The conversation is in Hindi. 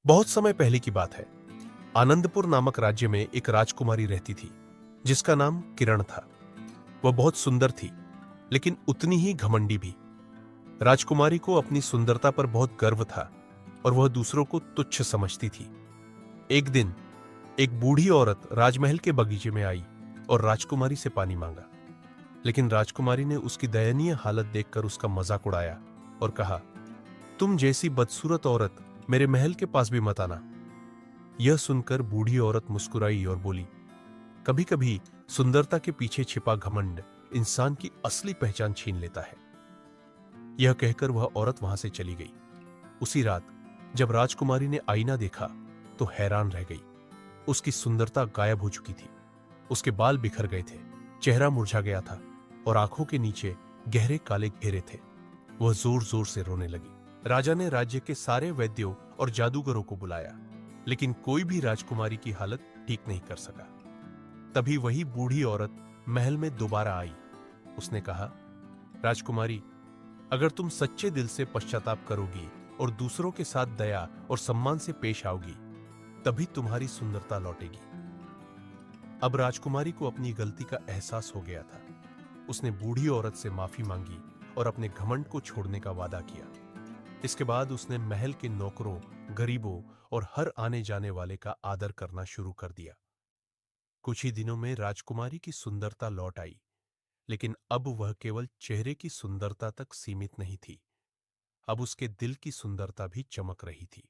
बहुत समय पहले की बात है। आनंदपुर नामक राज्य में एक राजकुमारी रहती थी जिसका नाम किरण था। वह बहुत सुंदर थी, लेकिन उतनी ही घमंडी भी। राजकुमारी को अपनी सुंदरता पर बहुत गर्व था और वह दूसरों को तुच्छ समझती थी। एक दिन एक बूढ़ी औरत राजमहल के बगीचे में आई और राजकुमारी से पानी मांगा। लेकिन राजकुमारी ने उसकी दयनीय हालत देखकर उसका मजाक उड़ाया और कहा, तुम जैसी बदसूरत औरत मेरे महल के पास भी मत आना। यह सुनकर बूढ़ी औरत मुस्कुराई और बोली, कभी कभी सुंदरता के पीछे छिपा घमंड इंसान की असली पहचान छीन लेता है। यह कहकर वह औरत वहां से चली गई। उसी रात जब राजकुमारी ने आईना देखा तो हैरान रह गई। उसकी सुंदरता गायब हो चुकी थी। उसके बाल बिखर गए थे, चेहरा मुरझा गया था और आंखों के नीचे गहरे काले घेरे थे। वह जोर जोर से रोने लगी। राजा ने राज्य के सारे वैद्यों और जादूगरों को बुलाया, लेकिन कोई भी राजकुमारी की हालत ठीक नहीं कर सका। तभी वही बूढ़ी औरत महल में दोबारा आई। उसने कहा, राजकुमारी, अगर तुम सच्चे दिल से पश्चाताप करोगी और दूसरों के साथ दया और सम्मान से पेश आओगी, तभी तुम्हारी सुंदरता लौटेगी। अब राजकुमारी को अपनी गलती का एहसास हो गया था। उसने बूढ़ी औरत से माफी मांगी और अपने घमंड को छोड़ने का वादा किया। इसके बाद उसने महल के नौकरों, गरीबों और हर आने जाने वाले का आदर करना शुरू कर दिया। कुछ ही दिनों में राजकुमारी की सुंदरता लौट आई, लेकिन अब वह केवल चेहरे की सुंदरता तक सीमित नहीं थी। अब उसके दिल की सुंदरता भी चमक रही थी।